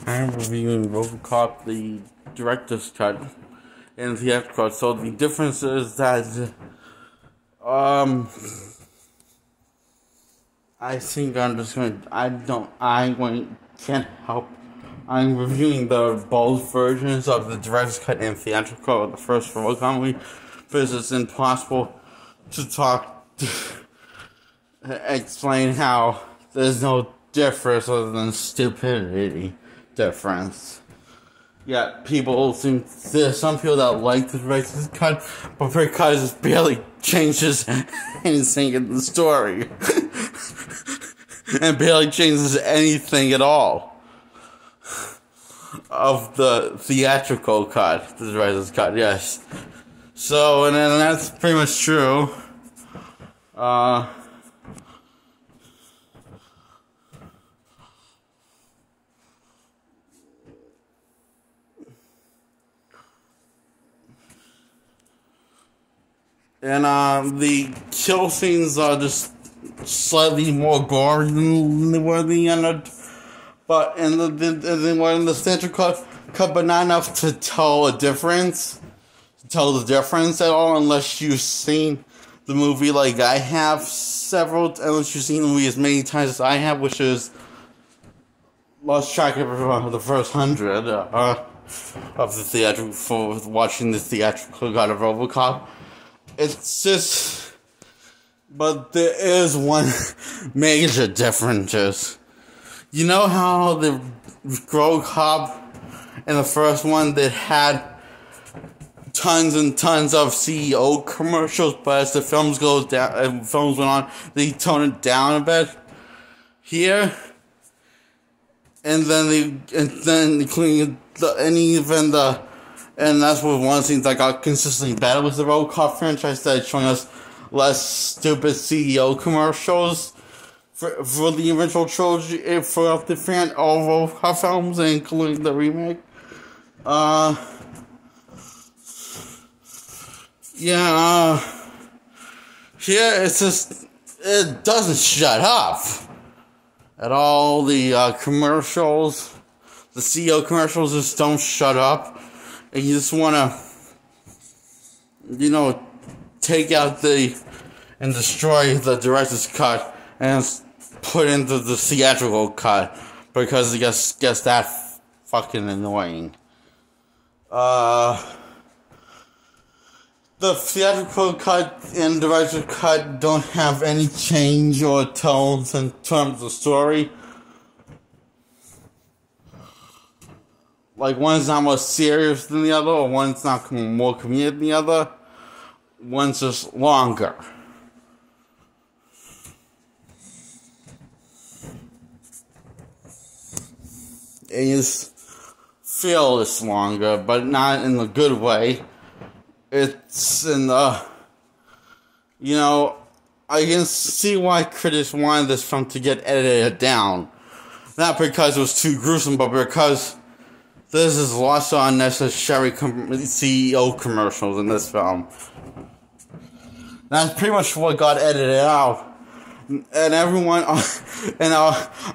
I'm reviewing RoboCop, the director's cut, and the theatrical cut. So the difference is that, I think I'm just can't help. I'm reviewing both versions of the director's cut and theatrical of the first RoboCop movie, because it's impossible to explain how there's no difference other than stupidity difference. Yeah, there's some people that like the director's cut, but because it barely changes anything in the story. And barely changes anything at all of the theatrical cut, the director's cut, yes. So, and then that's pretty much true. And the kill scenes are just slightly more gory than they were in the end, but in the theatrical cut, but not enough to tell the difference at all, unless you've seen the movie like I have unless you've seen the movie as many times as I have, which is lost track of the first 100 of the theatrical for watching the theatrical cut of RoboCop. It's just, but there is one major difference. You know how the RoboCop in the first one that had tons and tons of CEO commercials, but as the films went on, they toned it down a bit here, and that's what one of the things that got consistently better with the RoboCop franchise, that showing us less stupid CEO commercials for the original trilogy, for the all RoboCop films, including the remake. Here it's just, it doesn't shut up at all. The commercials, the CEO commercials just don't shut up. And you just want to, take out and destroy the director's cut and put into the theatrical cut, because it gets that fucking annoying. The theatrical cut and director's cut don't have any change or tones in terms of story. Like, one's not more serious than the other, or one's not more comedic than the other. One's just longer. And you just feel it's longer, but not in a good way. It's in the, I can see why critics wanted this film to get edited down. Not because it was too gruesome, but because this is lots of unnecessary CEO commercials in this film. That's pretty much what got edited out. And everyone, I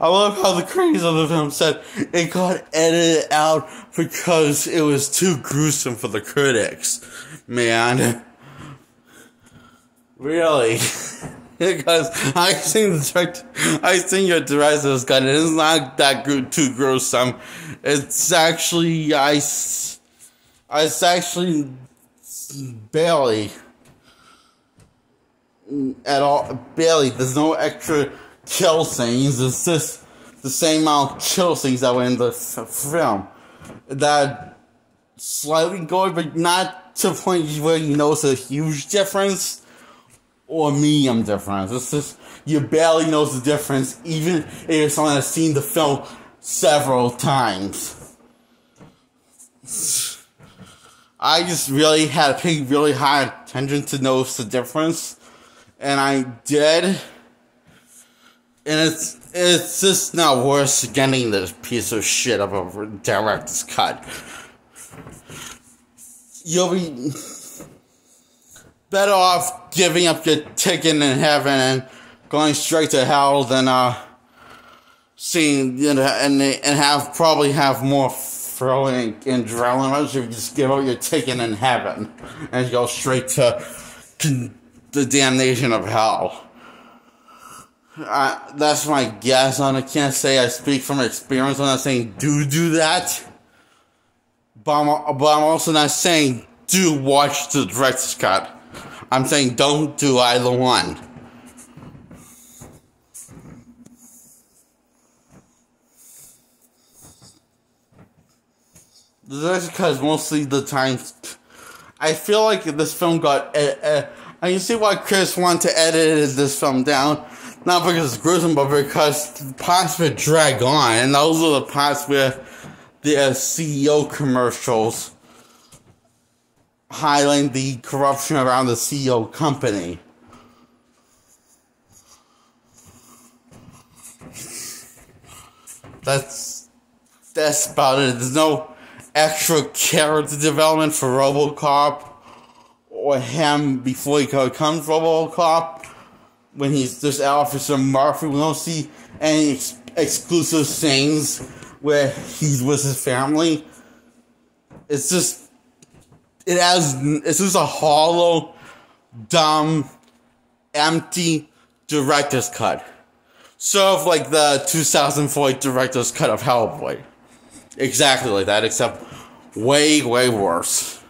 love how the critics of the film said it got edited out because it was too gruesome for the critics. Man. Really. Because I think your director's cut, it is not that too gruesome. It's actually, barely at all, barely. There's no extra kill scenes. It's just the same amount of kill scenes that were in the film. That slightly gory, but not to the point where you notice a huge difference or medium difference. It's just, you barely notice the difference, even if you're someone that's seen the film several times. I just really had to pay really high attention to notice the difference, and I did. And it's just not worth getting this piece of shit of a director's cut. You'll be better off giving up your ticket in heaven and going straight to hell than scene, you know, and probably have more thrilling and adrenaline rush if you just give out your ticket in heaven and go straight to the damnation of hell. That's my guess on it. I can't say I speak from experience. I'm not saying do that. But I'm also not saying do watch the director's cut. I'm saying don't do either one. The director's cut is mostly the time. I feel like this film got. I can see why Chris wanted to edit this film down. Not because it's gruesome, but because the parts would drag on. And those are the parts where the CEO commercials highlighting the corruption around the CEO company. That's about it. There's no extra character development for RoboCop or him before he becomes RoboCop. When he's just Officer Murphy, we don't see any exclusive scenes where he's with his family. It's just a hollow, dumb, empty director's cut. Sort of like the 2004 director's cut of Hellboy. Exactly like that, except way, way worse.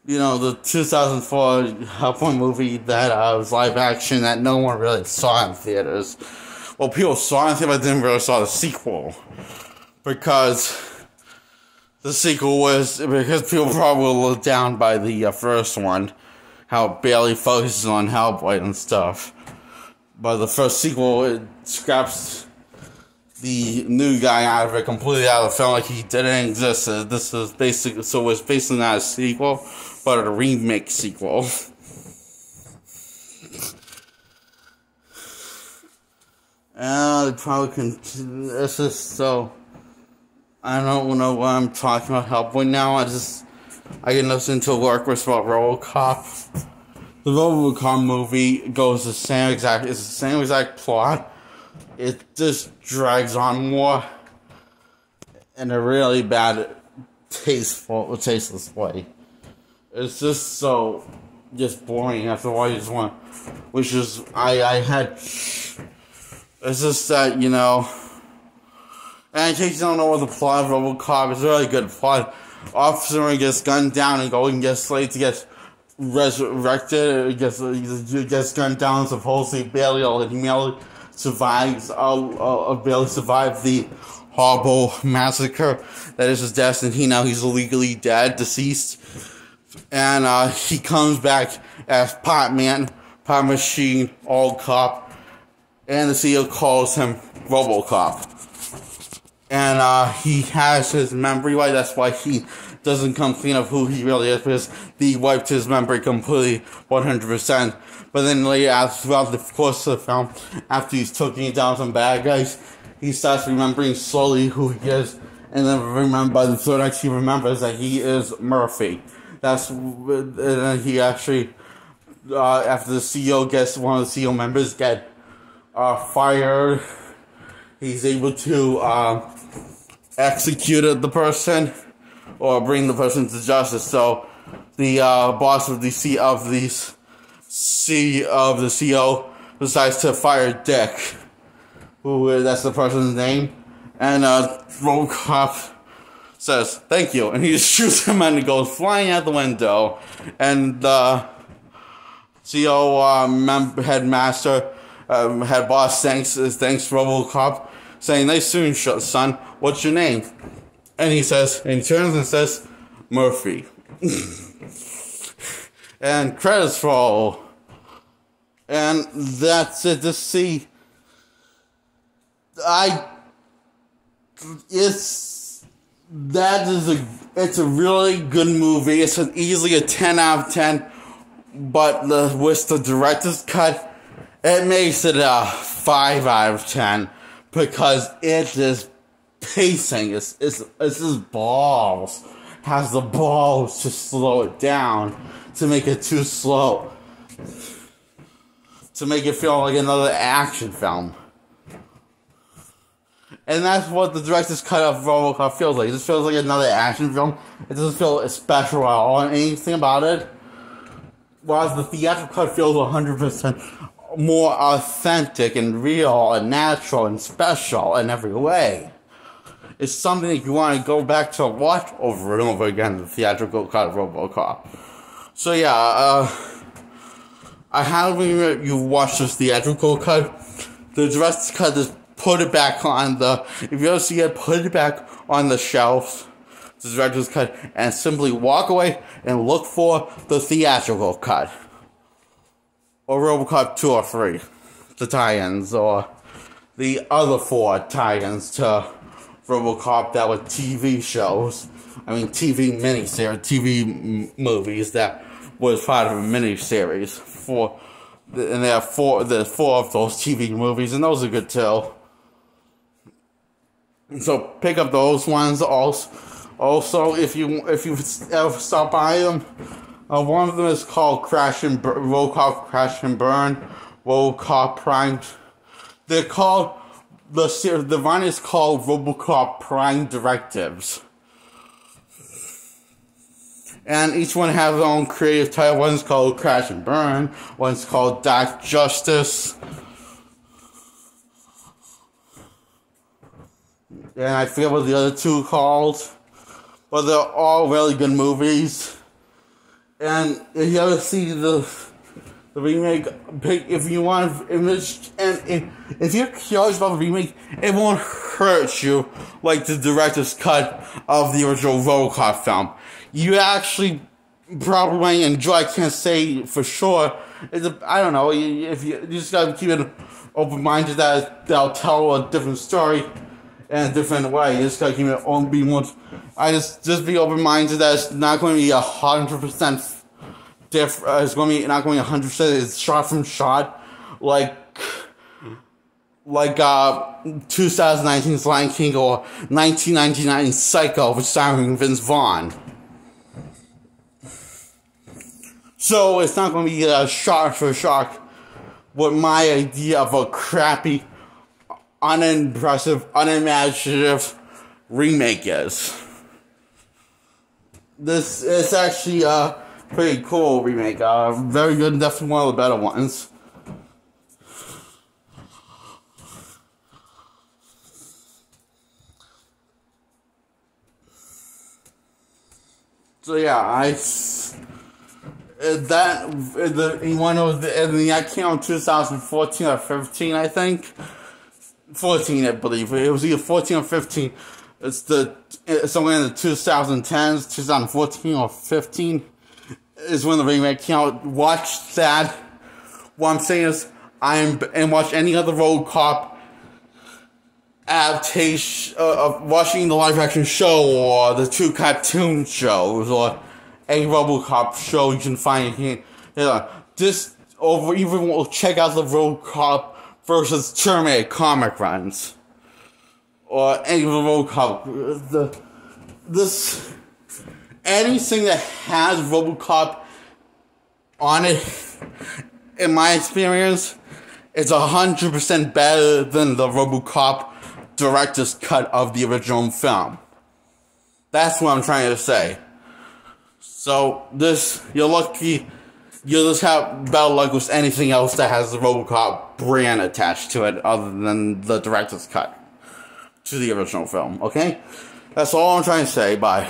You know, the 2004 Hellboy movie that was live action that no one really saw in theaters. Well, people saw it in theaters, but didn't really saw the sequel. Because people probably were let down by the first one. How it barely focuses on Hellboy and stuff. But the first sequel, it scraps the new guy out of it, completely out of the film, like he didn't exist. This is basically, so it's basically not a sequel, but a remake sequel. And probably this is so. I don't know what I'm talking about Hellboy now. I can listen to workers about RoboCop. The RoboCop movie goes it's the same exact plot. It just drags on more in a really bad, tasteless way. It's just so boring after a while. You just want, it's just that, you know, and in case you don't know what the plot of RoboCop is, a really good plot. Officer gets gunned down and gets slated to get resurrected. He gets gunned down, supposedly barely survives. Barely survived the horrible massacre that is his destiny. Now he's illegally dead, deceased, and he comes back as part man, part machine, old cop, and the CEO calls him RoboCop. And he has his memory wiped. That's why he doesn't come clean of who he really is, because he wiped his memory completely, 100%. But then later, throughout the course of the film, after he's taking down some bad guys, he starts remembering slowly who he is, and then by the third act, he remembers that he is Murphy. And then he actually, after the CEO one of the CEO members get fired, he's able to execute the person or bring the person to justice. So the boss of the CEO decides to fire Dick, that's the person's name, and RoboCop says thank you, and he just shoots him and he goes flying out the window, and the CEO headmaster, head boss thanks RoboCop, saying nice soon, son, what's your name? And he turns and says Murphy. And credits roll. And that's it. It's a really good movie. It's easily a 10 out of 10, but with the director's cut, it makes it a 5 out of 10, because it is pacing. It's just balls. has the balls to slow it down, to make it too slow, to make it feel like another action film. And that's what the director's cut of RoboCop feels like. It just feels like another action film. It doesn't feel special at all or anything about it. Whereas the theatrical cut feels 100% more authentic and real and natural and special in every way. It's something that you want to go back to watch over and over again, the theatrical cut of RoboCop. So yeah, I highly recommend you watch this theatrical cut. The director's cut is put it back on the, if you ever see it, put it back on the shelf, the director's cut, and simply walk away and look for the theatrical cut. Or RoboCop 2 or 3, the tie-ins, or the other 4 tie-ins to RoboCop that were TV shows. I mean, TV miniseries, TV movies that was part of a miniseries. And there are 4 of those TV movies, and those are good too. So pick up those ones also if you ever stop by them. One of them is called RoboCop Crash and Burn, RoboCop Prime. They're called the one is called RoboCop Prime Directives, and each one has their own creative title. One's called Crash and Burn. One's called Dark Justice. And I forget what the other 2 are called, but they're all really good movies. And if you ever see the remake, if you want image, and if you're curious about the remake, it won't hurt you like the director's cut of the original RoboCop film. You actually probably might enjoy. I can't say for sure. I don't know. If you just gotta keep it open-minded that they'll tell a different story in a different way. You just gotta keep it on being more. Just be open-minded that it's not going to be 100% different. It's going to be not going 100%. It's shot from shot, like 2019's Lion King or 1999 Psycho, which starring Vince Vaughn. So it's not going to be a shot for shot what my idea of a crappy, unimpressive, unimaginative remake is. This is actually a pretty cool remake. Very good, definitely one of the better ones. So yeah, that came out in 2014 or 15, I think. 14, I believe. It was either 14 or 15. It's somewhere in the 2010s, 2014 or 15 is when the remake came out. Watch that. What I'm saying is, and watch any other RoboCop adaptation of watching the live action show or the 2 cartoon shows or any RoboCop show you can find here. Just over even we'll check out the RoboCop versus Terminator comic runs. Or any of the RoboCop. Anything that has RoboCop on it, in my experience, is 100% better than the RoboCop director's cut of the original film. That's what I'm trying to say. So you're lucky. You'll just have better luck with anything else that has the RoboCop brand attached to it, other than the director's cut to the original film. Okay, that's all I'm trying to say. Bye.